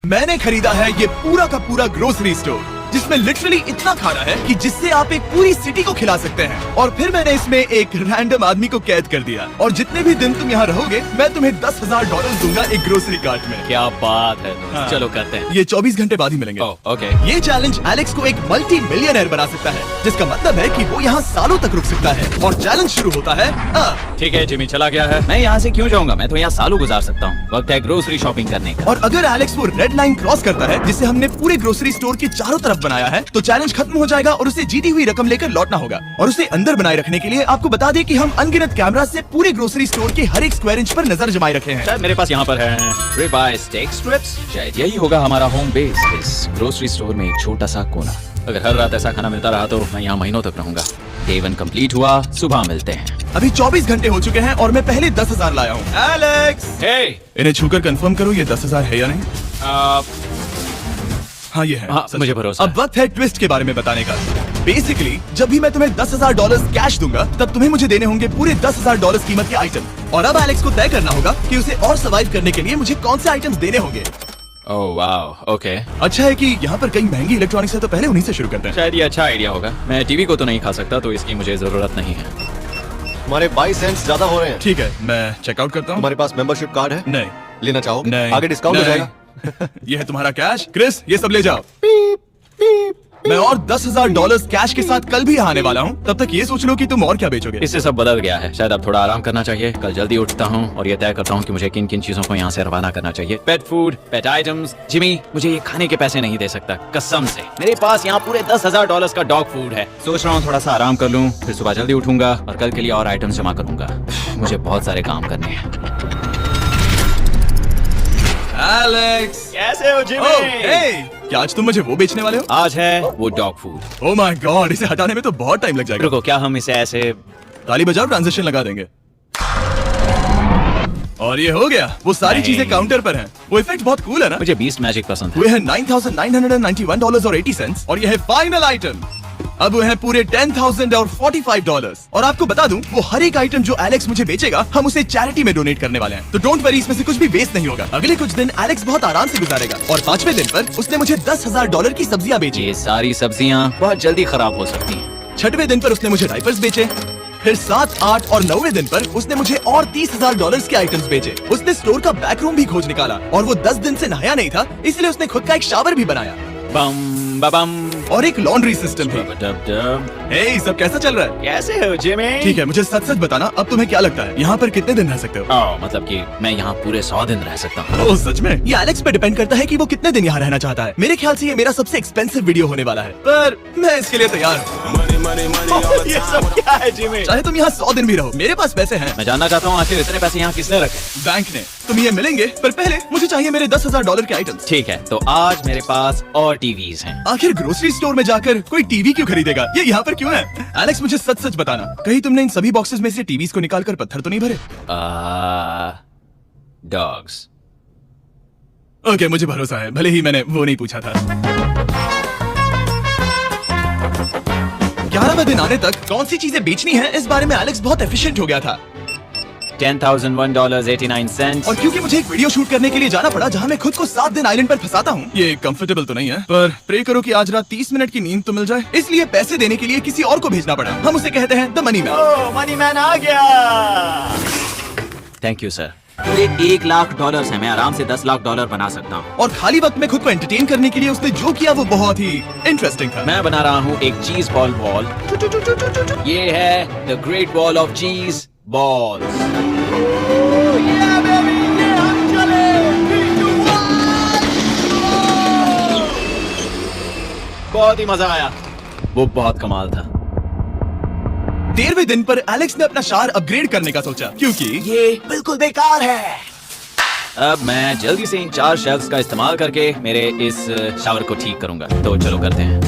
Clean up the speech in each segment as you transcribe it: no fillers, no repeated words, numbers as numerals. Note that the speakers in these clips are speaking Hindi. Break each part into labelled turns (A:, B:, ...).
A: मैंने खरीदा है ये पूरा का पूरा ग्रोसरी स्टोर, जिसमें लिटरली इतना खाना है कि जिससे आप एक पूरी सिटी को खिला सकते हैं। और फिर मैंने इसमें एक रैंडम आदमी को कैद कर दिया, और जितने भी दिन तुम यहाँ रहोगे मैं तुम्हें $10,000 दूंगा एक ग्रोसरी कार्ट में।
B: क्या बात है।
A: हाँ।
B: चलो करते हैं।
A: ये 24 घंटे बाद ही मिलेंगे।
B: ओके।
A: ये चैलेंज एलेक्स को एक मल्टी मिलियनर बना सकता है, जिसका मतलब है कि वो यहाँ सालों तक रुक सकता है। और चैलेंज शुरू होता है
B: ठीक है, जिमी चला गया है। मैं यहाँ से क्यों जाऊँगा, मैं तो यहाँ सालों गुजार सकता हूँ। वक्त है ग्रोसरी शॉपिंग करने का।
A: और अगर एलेक्स वो रेड लाइन क्रॉस करता है, जिसे हमने पूरे ग्रोसरी स्टोर के चारों तरफ बनाया है, तो चैलेंज खत्म हो जाएगा और उसे जीती हुई रकम लेकर लौटना होगा। और उसे अंदर बनाए रखने के लिए आपको बता दें कि हम अनगिनत कैमरा से पूरे ग्रोसरी स्टोर के हर एक स्क्वायर इंच पर नजर जमाए रखे हैं।
B: शायद मेरे पास यहाँ पर है रिब आई स्टेक स्ट्रिप्स। शायद यही होगा हमारा होम बेस, इस ग्रोसरी स्टोर में एक छोटा सा कोना। अगर हर रात ऐसा खाना मिलता रहा तो मैं यहाँ महीनों तक रहूंगा। डे 1 कंप्लीट हुआ, सुबह मिलते हैं।
A: अभी 24 घंटे हो चुके हैं और मैं पहले 10,000 लाया हूँ। एलेक्स, इन्हें छूकर कंफर्म करो ये 10,000 है या नहीं। हाँ ये है।
B: हाँ, मुझे भरोसा
A: अब वक्त है ट्विस्ट के बारे में बताने का। बेसिकली जब भी मैं तुम्हें $10,000 कैश दूंगा, तब तुम्हें मुझे देने होंगे पूरे $10,000 कीमत के आइटम। और अब एलेक्स को तय करना होगा कि उसे और सर्वाइव करने के लिए मुझे कौन से आइटम्स देने होंगे।
B: Oh wow, okay.
A: अच्छा है कि यहाँ पर कई महंगी इलेक्ट्रॉनिक्स है, तो पहले उन्हीं से शुरू करते हैं।
B: शायद ये अच्छा आइडिया होगा। मैं टीवी को तो नहीं खा सकता, तो इसकी मुझे जरूरत नहीं है।
C: हमारे 22 सेंट्स ज्यादा हो रहे हैं।
A: ठीक है, मैं चेकआउट करता हूँ।
C: हमारे पास मेंबरशिप कार्ड है।
A: नहीं।
C: लेना चाहोगे?
A: नहीं।
C: आगे डिस्काउंट हो जाएगा।
A: ये है तुम्हारा कैश। क्रिस, ये सब ले जाओ। मैं और $10,000 कैश के साथ कल भी यहाँ आने वाला हूँ। तब तक ये सोच लो कि तुम और क्या बेचोगे।
B: इससे सब बदल गया है। शायद अब थोड़ा आराम करना चाहिए। कल जल्दी उठता हूँ और ये तय करता हूँ कि मुझे किन किन चीजों को यहाँ से रवाना करना चाहिए। पेट फूड, पेट आइटम्स। जिमी मुझे ये खाने के पैसे नहीं दे सकता, कसम से। मेरे पास यहाँ पूरे $10,000 का डॉग फूड है। सोच रहा हूँ थोड़ा सा आराम कर लूँ, फिर सुबह जल्दी उठूंगा और कल के लिए और आइटम्स जमा करूंगा। मुझे बहुत सारे काम करने हैं।
A: एलेक्स,
B: कैसे हो जिमी?
A: क्या आज तुम मुझे वो बेचने वाले हो?
B: आज है वो dog food.
A: Oh my God, इसे हटाने में तो बहुत टाइम लग जाएगा।
B: रुको, क्या हम इसे ऐसे
A: ताली बजाओ, ट्रांजिशन लगा देंगे। और ये हो गया। वो सारी चीजें काउंटर पर हैं। वो इफेक्ट बहुत कूल है ना?
B: मुझे 20 मैजिक पसंद है।
A: वो है $9,991.80 और ये है फाइनल आइटम। अब वो है पूरे $10,045 और आपको बता दूं, वो हर एक आइटम जो एलेक्स मुझे बेचेगा, हम उसे चैरिटी में डोनेट करने वाले हैं। तो डोंट वरी, इसमें से कुछ भी वेस्ट नहीं होगा। अगले कुछ दिन एलेक्स बहुत आराम से गुजारेगा और 5वें दिन पर उसने मुझे $10,000 की सब्जियां बेची।
B: ये सारी सब्जियां बहुत जल्दी खराब हो सकती हैं।
A: 6वें दिन पर उसने मुझे डायपर्स बेचे। फिर 7, 8 और 9वें दिन पर उसने मुझे और $30,000 के आइटम्स बेचे। उसने स्टोर का बैक रूम भी खोज निकाला और वो 10 दिन से नहाया नहीं था, इसलिए उसने खुद का एक शावर भी बनाया।
B: बम बम
A: और एक लॉन्ड्री सिस्टम भी। हे, सब कैसा चल रहा है?
B: कैसे हो जिमी?
A: ठीक है, मुझे सच सच बताना, अब तुम्हें क्या लगता है यहाँ पर कितने दिन रह सकते हो?
B: मतलब कि मैं यहाँ पूरे 100 दिन रह सकता हूँ।
A: ओह सच में? ये एलेक्स पे डिपेंड करता है कि वो कितने दिन यहाँ रहना चाहता है। मेरे ख्याल से ये मेरा सबसे एक्सपेंसिव वीडियो होने वाला है, पर मैं इसके लिए तैयार हूँ।
B: ये सब क्या है जिमी?
A: चाहे तुम यहाँ 100 दिन भी रहो, मेरे पास पैसे हैं।
B: मैं जानना चाहता हूँ आखिर इतने पैसे यहाँ किसने रखे?
A: बैंक ने। तुम ये मिलेंगे, पर पहले मुझे चाहिए मेरे $10,000 के आइटम्स।
B: ठीक है, तो आज मेरे पास और टीवीज हैं।
A: आखिर ग्रोसरी स्टोर में जाकर कोई टीवी क्यों खरीदेगा? ये यहाँ पर क्यों है? एलेक्स, मुझे सच सच बताना, कहीं तुमने इन सभी बॉक्सेस में से टीवीज को निकालकर पत्थर तो नहीं भरे?
B: डॉग्स।
A: ओके, मुझे भरोसा है, भले ही मैंने वो नहीं पूछा था। 11वें दिन आने तक कौन सी चीजें बेचनी है, इस बारे में एलेक्स बहुत एफिशिएंट हो गया था।
B: $10,001.89।
A: और क्योंकि मुझे एक वीडियो शूट करने के लिए जाना पड़ा, जहाँ मैं खुद को 7 दिन आइलैंड पर फंसाता हूँ। ये कंफर्टेबल तो नहीं है, पर प्रे करो कि आज रात 30 मिनट की नींद तो मिल जाए। इसलिए पैसे देने के लिए किसी और को भेजना पड़ा। हम उसे कहते हैं the money man.
B: Oh, money man आ गया। Thank you sir. पूरे $1 लाख है। मैं आराम से $10 लाख बना सकता हूँ।
A: और खाली वक्त में खुद को एंटरटेन करने के लिए उसने जो किया वो बहुत ही इंटरेस्टिंग था।
B: मैं बना रहा हूँ एक चीज बॉल बॉल। ये है द ग्रेट बॉल ऑफ चीज बॉल्स। बहुत ही मजा आया, वो बहुत कमाल था।
A: 13वें दिन पर एलेक्स ने अपना शावर अपग्रेड करने का सोचा, क्योंकि
B: ये बिल्कुल बेकार है। अब मैं जल्दी से इन 4 शेल्फ्स का इस्तेमाल करके मेरे इस शावर को ठीक करूंगा। तो चलो करते हैं।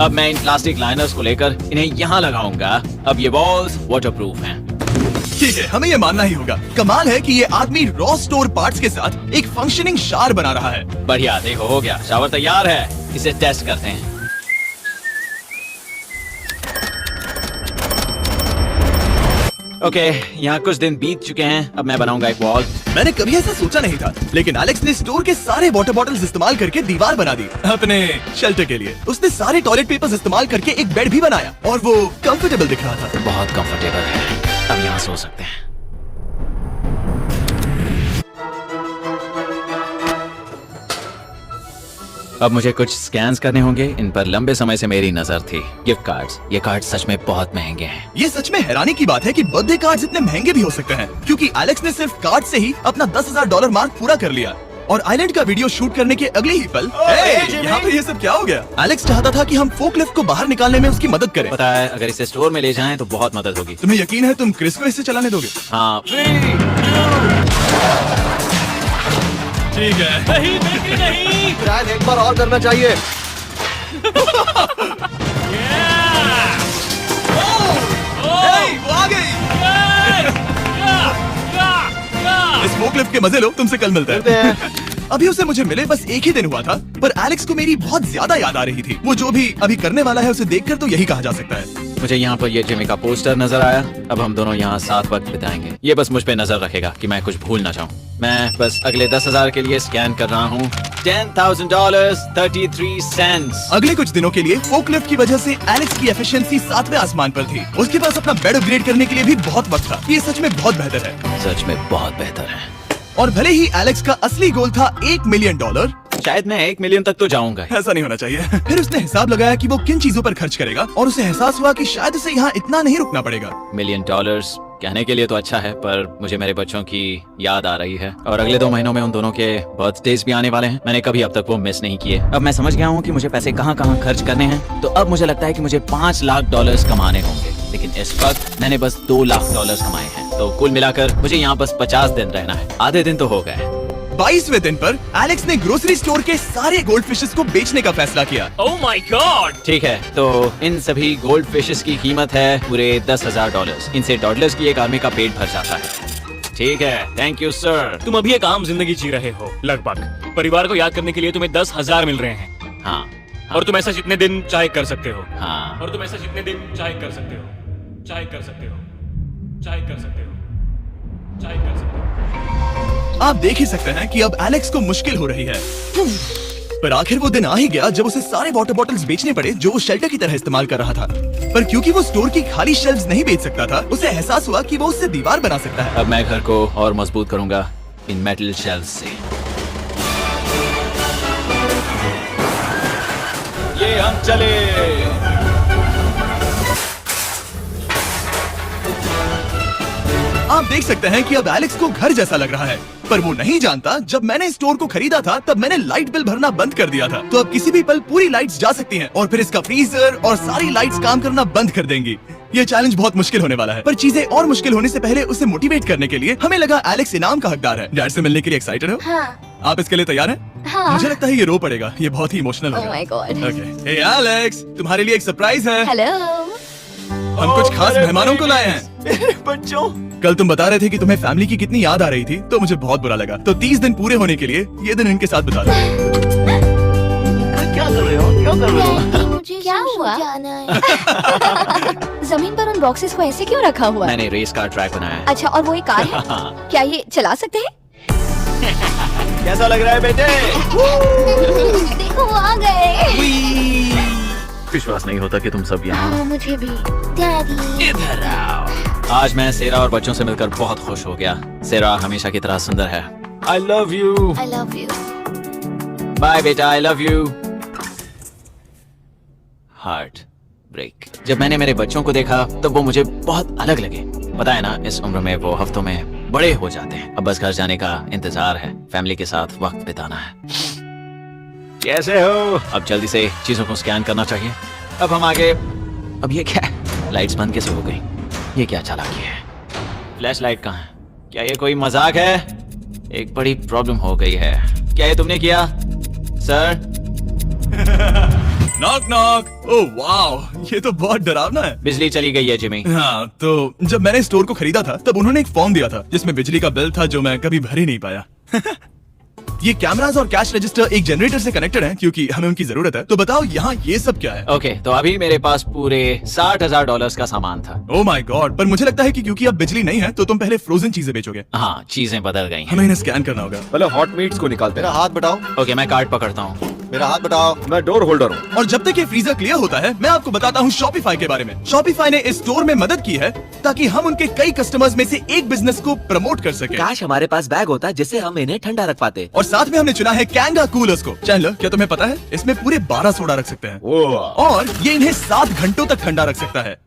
B: अब मैं इन प्लास्टिक लाइनर्स को लेकर इन्हें यहाँ लगाऊंगा। अब ये बॉल्स वाटरप्रूफ हैं।
A: ठीक है, हमें ये मानना ही होगा। कमाल है कि ये आदमी रॉ स्टोर पार्ट्स के साथ एक फंक्शनिंग शावर बना रहा है।
B: बढ़िया, देखो हो गया, शावर तैयार है। इसे टेस्ट करते हैं। ओके, यहाँ कुछ दिन बीत चुके हैं, अब मैं बनाऊंगा एक वॉल।
A: मैंने कभी ऐसा सोचा नहीं था, लेकिन एलेक्स ने स्टोर के सारे वाटर बॉटल्स इस्तेमाल करके दीवार बना दी अपने शेल्टर के लिए। उसने सारे टॉयलेट पेपर्स इस्तेमाल करके एक बेड भी बनाया और वो कंफर्टेबल दिख रहा था।
B: बहुत कंफर्टेबल है, अब यहाँ सो सकते हैं। अब मुझे कुछ स्कैन्स करने होंगे, इन पर लंबे समय से मेरी नजर थी। गिफ्ट कार्ड्स, ये कार्ड सच में बहुत महंगे हैं।
A: ये सच में हैरानी की बात है कि बर्थडे कार्ड्स इतने महंगे भी हो सकते हैं, क्योंकि एलेक्स ने सिर्फ कार्ड से ही अपना $10,000 मार्क पूरा कर लिया। और आइलैंड का वीडियो शूट करने के अगले ही पल यहाँ पे ये सब क्या हो गया? एलेक्स चाहता था कि हम फोकलिफ्ट को बाहर निकालने में उसकी मदद करें।
B: पता है, अगर इसे स्टोर में ले जाएं तो बहुत मदद होगी।
A: तुम्हें यकीन है तुम क्रिस को इसे चलाने दोगे?
B: हाँ,
A: ठीक है।
D: नहीं बेटी नहीं।
C: शायद एक बार और करना चाहिए।
A: हे, वो आ गई। इस फोकलिफ्ट के मजे लो, तुमसे कल मिलते
C: मिलते
A: हैं।
C: हैं।
A: अभी उसे मुझे मिले बस एक ही दिन हुआ था, पर एलेक्स को मेरी बहुत ज्यादा याद आ रही थी। वो जो भी अभी करने वाला है उसे देखकर तो यही कहा जा सकता है।
B: मुझे यहाँ पर ये जिमी का पोस्टर नजर आया। अब हम दोनों यहाँ साथ वक्त बिताएंगे। ये बस मुझ पे नजर रखेगा कि मैं कुछ भूल ना जाऊँ। मैं बस अगले 10,000 के लिए स्कैन कर रहा हूँ। $10,000 33 cents।
A: अगले कुछ दिनों के लिए फोकलिफ्ट की वजह से एलेक्स की एफिशिएंसी 7वें आसमान पर थी। उसके पास अपना बेड अपग्रेड करने के लिए भी बहुत वक्त था। ये सच में बहुत बेहतर है।
B: सच में बहुत बेहतर है।
A: और भले ही एलेक्स का असली गोल था $1 मिलियन,
B: शायद मैं 1 मिलियन तक तो जाऊंगा।
A: ऐसा नहीं होना चाहिए। फिर उसने हिसाब लगाया कि वो किन चीजों पर खर्च करेगा और उसे एहसास हुआ कि शायद उसे यहाँ इतना नहीं रुकना पड़ेगा।
B: $1 मिलियन कहने के लिए तो अच्छा है, पर मुझे मेरे बच्चों की याद आ रही है और अगले 2 महीनों में उन दोनों के बर्थडेज भी आने वाले हैं। मैंने कभी अब तक वो मिस नहीं किए। अब मैं समझ गया हूँ कि मुझे पैसे कहाँ कहाँ खर्च करने हैं। तो अब मुझे लगता है कि मुझे $5 लाख कमाने होंगे, लेकिन इस वक्त मैंने बस $2 लाख कमाए हैं। तो कुल मिलाकर मुझे यहाँ बस 50 दिन रहना है। आधे दिन तो हो गए।
A: 22वें दिन पर एलेक्स ने ग्रोसरी स्टोर के सारे गोल्ड फिशेस को बेचने का फैसला किया।
D: Oh my God.
B: ठीक है, तो इन सभी गोल्ड फिशेस की कीमत है पूरे $10,000। इनसे डॉलर्स की एक आर्मी का पेट भर जाता है। ठीक है, थैंक यू सर।
D: तुम अभी एक आम जिंदगी जी रहे हो लगभग। परिवार को याद करने के लिए तुम्हें 10,000 मिल रहे हैं।
B: हाँ,
D: और तुम ऐसा जितने दिन चाहे कर सकते हो।
B: हाँ।
D: और तुम ऐसा जितने दिन चाहे कर सकते हो। चाहे कर सकते हो। चाहे कर सकते हो। चाहे कर सकते हो।
A: आप देख ही सकते हैं कि अब एलेक्स को मुश्किल हो रही है। पर आखिर वो दिन आ ही गया जब उसे सारे वाटर बॉटल्स बेचने पड़े जो वो शेल्टर की तरह इस्तेमाल कर रहा था। पर क्योंकि वो स्टोर की खाली शेल्फ्स नहीं बेच सकता था, उसे एहसास हुआ कि वो उससे दीवार बना सकता है।
B: अब मैं घर को और मजबूत करूंगा इन मेटल शेल्फ्स से। ये हम चले।
A: आप देख सकते हैं कि अब एलेक्स को घर जैसा लग रहा है, पर वो नहीं जानता जब मैंने स्टोर को खरीदा था तब मैंने लाइट बिल भरना बंद कर दिया था। तो अब किसी भी पल पूरी लाइट्स जा सकती हैं और फिर इसका फ्रीजर और सारी लाइट्स काम करना बंद कर देंगी। ये चैलेंज बहुत मुश्किल होने वाला है, पर चीजें और मुश्किल होने से पहले उसे मोटिवेट करने के लिए हमें लगा एलेक्स इनाम का हकदार है। डैड से मिलने के लिए एक्साइटेड हो?
E: हाँ,
A: आप इसके लिए तैयार हैं?
E: हाँ।
A: मुझे लगता है ये रो पड़ेगा, ये बहुत ही emotional
E: Oh my God.
A: Okay, hey Alex, तुम्हारे लिए एक सरप्राइज है।
E: हेलो।
A: हम कुछ खास मेहमानों को लाए हैं।
C: बच्चों,
A: कल तुम बता रहे थे कि तुम्हें फैमिली की कितनी याद आ रही थी, तो मुझे बहुत बुरा लगा। तो 30 दिन पूरे होने के लिए ये दिन इनके साथ बिता दो।
C: क्या कर रहे हो? क्या कर रहे हो?
E: मुझे क्या हुआ? जमीन पर उन बॉक्सेस को ऐसे क्यों रखा हुआ है?
B: मैंने रेस कार ट्रैक बनाया है।
E: अच्छा, और वो एक कार है? क्या ये चला सकते हैं?
C: कैसा लग रहा है बेटे?
E: देखो वो आ गए।
B: विश्वास नहीं होता कि तुम सब यहाँ।
E: हाँ, मुझे भी। डैडी।
B: इधर आओ। आज मैं सेरा और बच्चों से मिलकर बहुत खुश हो गया। सेरा हमेशा की तरह सुंदर है। I love you।
E: I love you।
B: Bye बेटा, I love you। Heart break. जब मैंने मेरे बच्चों को देखा तब वो मुझे बहुत अलग लगे। पता है ना, इस उम्र में वो हफ्तों में बड़े हो जाते हैं। अब बस घर जाने का इंतजार है, फैमिली के साथ वक्त बिताना है। कैसे हो? अब जल्दी से चीजों को स्कैन करना चाहिए। अब हम आगे। अब ये क्या है? लाइट्स बंद कैसे हो गई? ये क्या चालाकी है? फ्लैश लाइट कहाँ है? क्या ये कोई मजाक है? एक बड़ी प्रॉब्लम हो गई है। क्या ये तुमने किया sir?
A: Knock knock. Oh wow, ये तो बहुत डरावना है।
B: बिजली चली गई है जिमी।
A: हाँ, तो जब मैंने स्टोर को खरीदा था तब उन्होंने एक फॉर्म दिया था जिसमें बिजली का बिल था जो मैं कभी भर ही नहीं पाया। ये कैमरास और कैश रजिस्टर एक जनरेटर से कनेक्टेड हैं क्योंकि हमें उनकी जरूरत है। तो बताओ यहाँ ये सब क्या है?
B: ओके, तो अभी मेरे पास पूरे $60,000 का सामान था।
A: ओ माय गॉड, पर मुझे लगता है कि क्योंकि अब बिजली नहीं है तो तुम पहले फ्रोजन चीजें बेचोगे।
B: हाँ, चीजें बदल गई हैं।
A: हमें इन्हें स्कैन करना होगा।
F: पहले हॉट मीट्स को निकालते
C: मेरा
F: हैं।
C: हाथ बटाओ,
B: ओके, मैं कार्ड पकड़ता हूँ।
C: मेरा हाथ बटाओ।
F: मैं डोर होल्डर हूँ।
A: और जब तक ये फ्रीजर क्लियर होता है मैं आपको बताता हूँ शॉपिफाई के बारे में। शॉपिफाई ने इस स्टोर में मदद की है ताकि हम उनके कई कस्टमर्स में से एक बिजनेस को प्रमोट कर सके।
G: काश हमारे पास बैग होता जिससे हम इन्हें ठंडा रख पाते।
A: और साथ में हमने चुना है कैंगा कूलर्स को। चैनलर, क्या तुम्हें पता है इसमें पूरे 12 सोडा रख सकते हैं
F: ओह,
A: और ये इन्हें 7 घंटों तक ठंडा रख सकता है।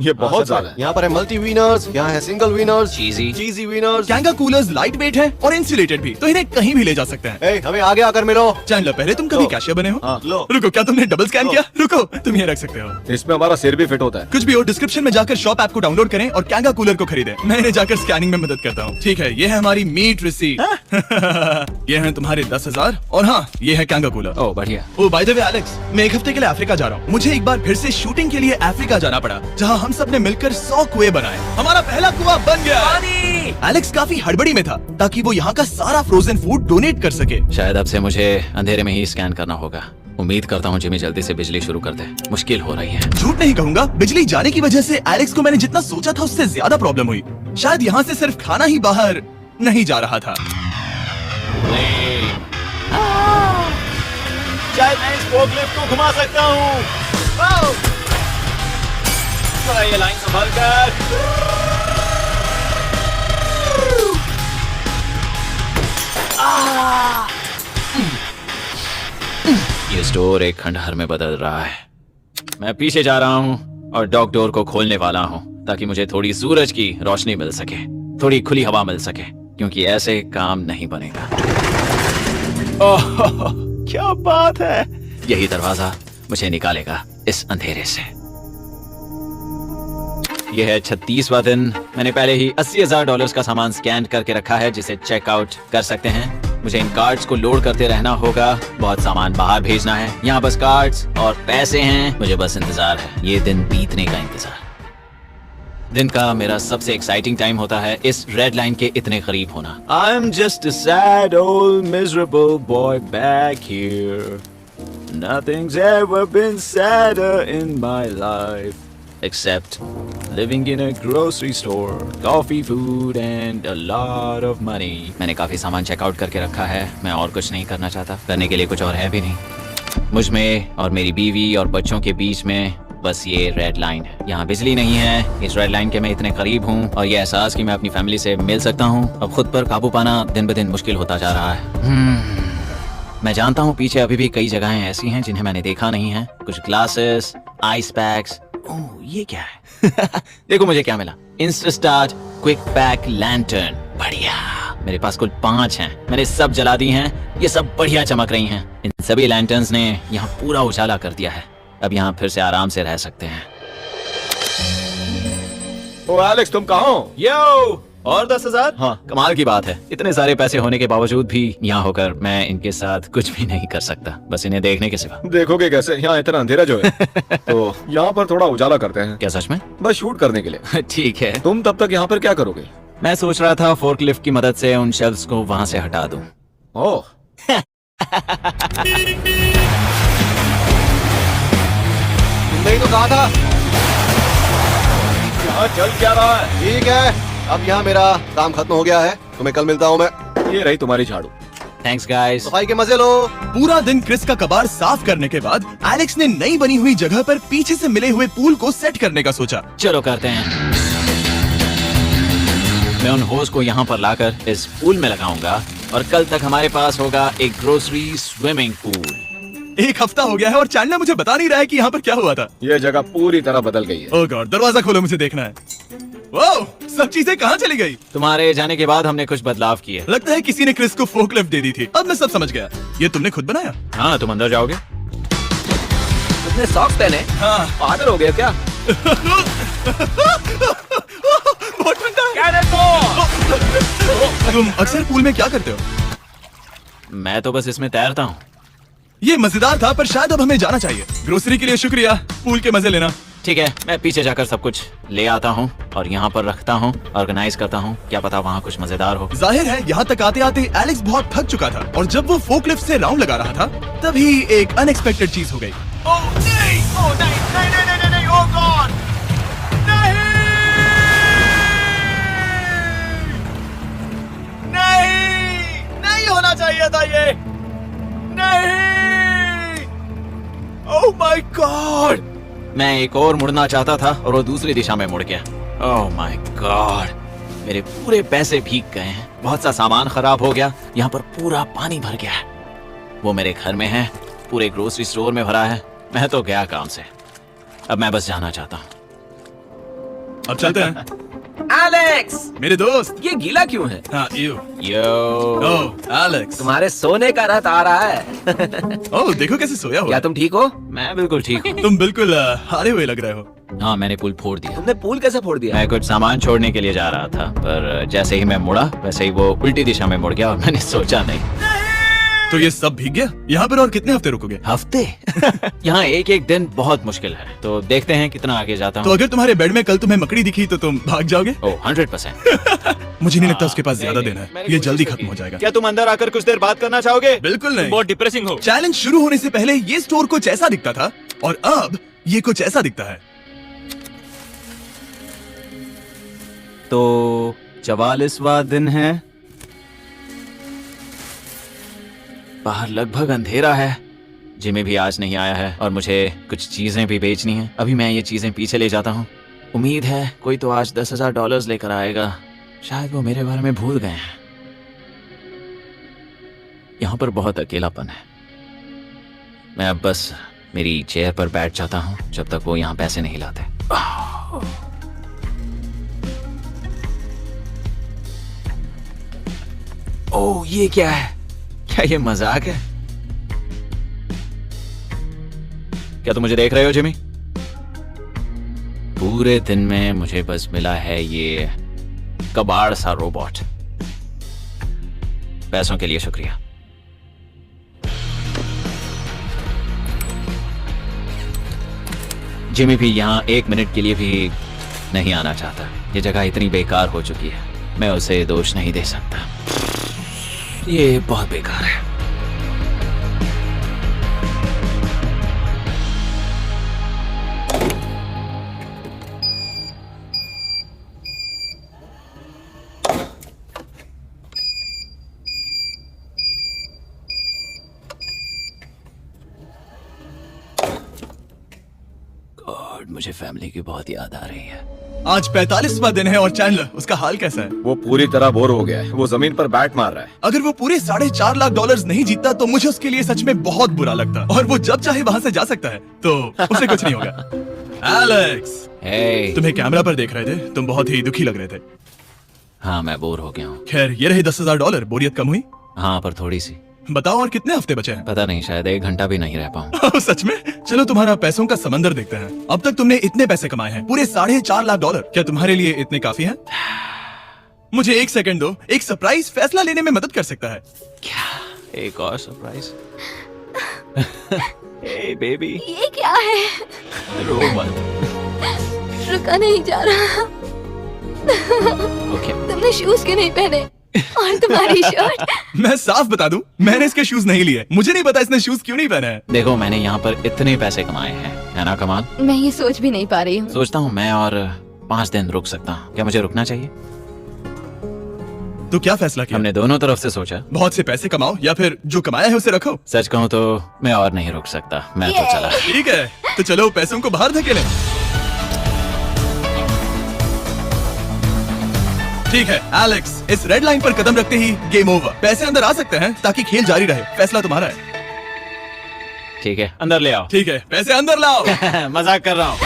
F: ये बहुत ज्यादा है।
C: यहाँ पर है मल्टी विनर्स, यहाँ है single winners,
B: cheesy.
C: Cheesy winners.
A: कैंगा कूलर्स लाइट वेट है और इंसुलेटेड भी, तो इन्हें कहीं भी ले जा सकते हैं।
C: ए, हमें आगे आकर मिलो।
A: चैनलर, पहले तुम कभी
C: लो।
A: कैशियर बने हो?
C: हाँ, लो।
A: रुको, क्या तुमने डबल स्कैन
C: लो।
A: किया? रुको, तुम ये रख सकते हो।
F: इसमें हमारा सिर भी फिट होता है।
A: कुछ भी हो, डिस्क्रिप्शन में जाकर शॉप ऐप को डाउनलोड करें और कैंगा कूलर को खरीदें। मैं इन्हें जाकर स्कैनिंग में मदद करता हूँ। ठीक है, ये है हमारी मीट रिसीट। ये है तुम्हारे 10,000 और हाँ, ये है कैंगा कूलर।
B: ओह, बढ़िया।
A: ओ बाय द वे एलेक्स, मैं एक हफ्ते के लिए अफ्रीका जा रहा हूँ। मुझे एक बार फिर से शूटिंग के लिए अफ्रीका जाना पड़ा, जहाँ हम सब ने मिलकर 100 कुएं बनाए। हमारा पहला कुआं बन गया। एलेक्स काफी हड़बड़ी में था ताकि वो यहाँ का सारा फ्रोजन फूड डोनेट कर सके।
B: शायद अब से मुझे अंधेरे में ही स्कैन करना होगा। उम्मीद करता हूँ जिमी जल्दी से बिजली शुरू कर दे। मुश्किल हो रही है।
A: झूठ नहीं कहूंगा, बिजली जाने की वजह से एलेक्स को मैंने जितना सोचा था उससे ज्यादा प्रॉब्लम हुई। शायद यहाँ से सिर्फ खाना ही बाहर नहीं जा रहा था।
C: शायद मैं इस फोर्कलिफ्ट को घुमा सकता हूँ।
B: ये लाइन संभाल कर। ये स्टोर एक खंडहर में बदल रहा है। मैं पीछे जा रहा हूँ और डॉग डोर को खोलने वाला हूँ ताकि मुझे थोड़ी सूरज की रोशनी मिल सके, थोड़ी खुली हवा मिल सके, क्योंकि ऐसे काम नहीं बनेगा। ओह, क्या बात है! यही दरवाजा मुझे निकालेगा इस अंधेरे से। यह है 36वां दिन। मैंने पहले ही $80,000 का सामान स्कैन करके रखा है जिसे चेकआउट कर सकते हैं। मुझे इन कार्ड्स को लोड करते रहना होगा। बहुत सामान बाहर भेजना है। यहाँ बस कार्ड्स और पैसे हैं। मुझे बस इंतजार है, ये दिन बीतने का इंतजार। दिन का मेरा सबसे एक्साइटिंग टाइम होता है इस रेड लाइन के इतने करीब होना। I am just a sad old miserable boy back here. Nothing's ever been sadder in my life except living in a grocery store, coffee, food and a lot of money. मैंने काफी सामान चेकआउट करके रखा है। मैं और कुछ नहीं करना चाहता। करने के लिए कुछ और है भी नहीं। मुझ में और मेरी बीवी और बच्चों के बीच में बस ये रेड लाइन है। यहाँ बिजली नहीं है। इस रेड लाइन के मैं इतने करीब हूँ और ये एहसास कि मैं अपनी फैमिली से मिल सकता हूँ अब खुद पर काबू पाना दिन ब दिन मुश्किल होता जा रहा है। मैं जानता हूँ पीछे अभी भी कई जगहें ऐसी हैं जिन्हें मैंने देखा नहीं है। कुछ ग्लासेस, आइस पैक्स। ओह, ये क्या है? देखो मुझे क्या मिला। इंस्टास्टार्ट क्विक पैक लैंटर्न। बढ़िया। मेरे पास कुल 5 हैं। मैंने सब जला दी हैं। ये सब बढ़िया चमक रही हैं। इन सभी लैंटर्न्स ने यहाँ पूरा उजाला कर दिया है। अब यहाँ फिर से आराम से रह सकते हैं।
F: ओ एलेक्स, तुम कहाँ हो?
B: यो, और 10,000? हाँ, कमाल की बात है। इतने सारे पैसे होने के बावजूद भी यहाँ होकर मैं इनके साथ कुछ भी नहीं कर सकता, बस इन्हें देखने के सिवा।
F: देखोगे कैसे? यहाँ इतना अंधेरा जो है। तो यहाँ पर थोड़ा उजाला करते हैं,
B: क्या सच में?
F: बस शूट करने के लिए।
B: ठीक है।
F: तुम तब तक यहाँ पर क्या करोगे?
B: मैं सोच रहा था फोर्कलिफ्ट की मदद से उन शेल्फ्स को वहाँ से हटा दूं।
F: ओह,
C: तुमने ही तो कहा था।
F: यहाँ चल क्या रहा है?
C: ठीक है, अब यहाँ मेरा काम खत्म हो गया है। तुम्हें कल मिलता हूँ मैं।
F: ये रही तुम्हारी झाड़ू।
B: Thanks guys.
C: सफाई के मजे लो।
A: पूरा दिन क्रिस का कबाड़ साफ करने के बाद एलेक्स ने नई बनी हुई जगह पर पीछे से मिले हुए पूल को सेट करने का सोचा।
B: चलो करते हैं। मैं उन होज को यहाँ पर लाकर इस पूल में लगाऊंगा और कल तक हमारे पास होगा एक ग्रोसरी स्विमिंग पूल।
A: 1 हफ्ता हो गया है और चैनल मुझे बता नहीं रहा है कि यहाँ पर क्या हुआ था।
F: ये जगह पूरी तरह बदल गई है।
A: ओह गॉड, दरवाजा खोलो, मुझे देखना है। वाओ, सब चीजें कहाँ चली गई?
B: तुम्हारे जाने के बाद हमने कुछ बदलाव किए।
A: लगता है किसी ने क्रिस को फोर्कलिफ्ट दे दी थी। अब मैं सब समझ गया। ये तुमने खुद बनाया?
B: हाँ, तुम अंदर जाओगे?
G: तुमने सॉक्स पहने?
A: हाँ।
G: पागल हो गया क्या?
A: बहुत ठंडा है। तुम अक्सर पूल में क्या करते हो?
B: मैं तो बस इसमें तैरता हूँ।
A: ये मजेदार था, पर शायद अब हमें जाना चाहिए। ग्रोसरी के लिए शुक्रिया, पूल के मजे लेना।
B: ठीक है, मैं पीछे जाकर सब कुछ ले आता हूँ और यहाँ पर रखता हूँ, ऑर्गेनाइज करता हूँ। क्या पता वहाँ कुछ मजेदार हो।
A: जाहिर है यहाँ तक आते आते एलेक्स बहुत थक चुका था और जब वो फोकलिफ्ट से राउंड लगा रहा था तभी एक अनएक्सपेक्टेड चीज हो गई। ओह नहीं, ओह नहीं, नहीं, नहीं, नहीं, नहीं, ओह गॉड, नहीं, नहीं होना चाहिए था ये, नहीं, ओह माय गॉड।
B: मैं एक और मुड़ना चाहता था और वो दूसरी दिशा में मुड़ गया। ओह माय गॉड, मेरे पूरे पैसे भीग गए हैं, बहुत सा सामान खराब हो गया, यहाँ पर पूरा पानी भर गया है। वो मेरे घर में है, पूरे ग्रोसरी स्टोर में भरा है। मैं तो गया काम से, अब मैं बस जाना चाहता हूँ।
A: अब चलते हैं।
G: एलेक्स,
A: मेरे दोस्त।
G: ये गीला क्यों है?
A: हाँ,
B: यो,
A: ओह एलेक्स,
G: तुम्हारे सोने का रात आ रहा है।
A: ओह देखो कैसे सोया हुआ
G: क्या
A: है।
G: तुम ठीक हो?
B: मैं बिल्कुल ठीक हूँ।
A: तुम बिल्कुल हारे हुए लग रहे हो।
B: हाँ, मैंने पुल फोड़ दिया।
G: तुमने पूल कैसे फोड़ दिया?
B: मैं कुछ सामान छोड़ने के लिए जा रहा था, पर जैसे ही मैं मुड़ा वैसे ही वो उल्टी दिशा में मुड़ गया और मैंने सोचा नहीं।
A: तो ये सब भीग गया। यहाँ पर और कितने हफ्ते रुकोगे?
B: हफ्ते? यहाँ एक एक दिन बहुत मुश्किल है, तो देखते हैं कितना आगे जाता
A: तो
B: हूँ।
A: अगर तुम्हारे बेड में कल तुम्हें मकड़ी दिखी तो तुम भाग जाओगे?
B: ओह 100%।
A: मुझे नहीं लगता उसके पास ज्यादा दिन है, ये जल्दी खत्म हो जाएगा।
B: क्या तुम अंदर आकर कुछ देर बात करना चाहोगे?
A: बिल्कुल नहीं।
D: बहुत डिप्रेसिंग हो।
A: चैलेंज शुरू होने से पहले ये स्टोर कुछ ऐसा दिखता था और अब ये कुछ ऐसा दिखता है।
B: तो 44वां दिन है, बाहर लगभग अंधेरा है। जिमी भी आज नहीं आया है और मुझे कुछ चीजें भी बेचनी है। अभी मैं ये चीजें पीछे ले जाता हूँ। उम्मीद है कोई तो आज $10,000 लेकर आएगा। शायद वो मेरे बारे में भूल गए हैं। यहाँ पर बहुत अकेलापन है। मैं अब बस मेरी चेयर पर बैठ जाता हूँ जब तक वो यहाँ पैसे नहीं लाते। ओह ये क्या है? क्या ये मजाक है? क्या तुम मुझे देख रहे हो जिमी? पूरे दिन में मुझे बस मिला है ये कबाड़ सा रोबोट। पैसों के लिए शुक्रिया। जिमी भी यहाँ 1 मिनट के लिए भी नहीं आना चाहता। ये जगह इतनी बेकार हो चुकी है, मैं उसे दोष नहीं दे सकता। ये बहुत बेकार है। गॉड, मुझे फैमिली की बहुत याद आ रही है।
A: आज 45वां दिन है और चैंडलर, उसका हाल कैसा है?
F: वो पूरी तरह बोर हो गया है। वो जमीन पर बैट मार रहा है।
A: अगर वो पूरे $4.5 लाख नहीं जीतता तो मुझे उसके लिए सच में बहुत बुरा लगता। और वो जब चाहे वहाँ से जा सकता है, तो उसे कुछ नहीं होगा। एलेक्स,
B: हे,
A: तुम्हें कैमरा पर देख रहे थे, तुम बहुत ही दुखी लग रहे थे।
B: हाँ मैं बोर हो गया हूँ।
A: खैर, ये रहे $10,000। बोरियत कम हुई?
B: हाँ पर थोड़ी सी।
A: बताओ और कितने हफ्ते बचे हैं?
B: पता नहीं, शायद 1 घंटा भी नहीं रह पाऊँ।
A: सच में? चलो तुम्हारा पैसों का समंदर देखते हैं। अब तक तुमने इतने पैसे कमाए हैं, पूरे $4.5 लाख। क्या तुम्हारे लिए इतने काफी हैं? मुझे 1 सेकंड दो, एक सरप्राइज फैसला लेने में मदद कर सकता है।
B: क्या एक और सरप्राइज? हे बेबी,
E: ये क्या है?
B: रो मत।
E: रुका नहीं जा रहा।
B: ओके,
E: तुमने शूज क्यों नहीं पहने? और तुम्हारी शर्ट?
A: मैं साफ बता दूं, मैंने इसके शूज नहीं लिए। मुझे नहीं पता इसने शूज क्यों नहीं पहने हैं।
B: देखो मैंने यहाँ पर इतने पैसे कमाए हैं, है ना कमाल?
E: मैं ये सोच भी नहीं पा रही हूँ।
B: सोचता हूँ मैं और 5 दिन रुक सकता हूँ। क्या मुझे रुकना चाहिए?
A: तो क्या फैसला किया?
B: हमने दोनों तरफ से सोचा।
A: बहुत से पैसे कमाओ या फिर जो कमाया है उसे रखो।
B: सच कहूँ तो मैं और नहीं रुक सकता, मैं तो चला।
A: ठीक है, तो चलो पैसों को बाहर धकेलें। ठीक है एलेक्स, इस रेड लाइन पर कदम रखते ही गेम ओवर। पैसे अंदर आ सकते हैं ताकि खेल जारी रहे। फैसला तुम्हारा है।
B: ठीक है, अंदर ले आओ।
A: ठीक है, पैसे अंदर लाओ।
B: मजाक कर रहा हूँ।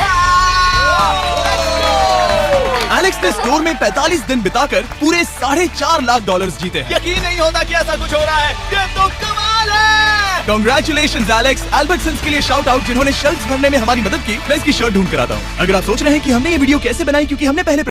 A: एलेक्स ने स्टोर में 45 दिन बिताकर पूरे $4.5 लाख जीते हैं। यकीन नहीं होता कि ऐसा कुछ हो रहा है। ये तो कमाल है। Congratulations Alex. एल्बर्टसन्स के लिए शाउट आउट जिन्होंने शेल्फ्स भरने में हमारी मदद की। मैं इसकी शर्ट ढूंढ कर आता हूँ। अगर आप सोच रहे हैं कि हमने ये वीडियो कैसे बनाई, क्योंकि हमने पहले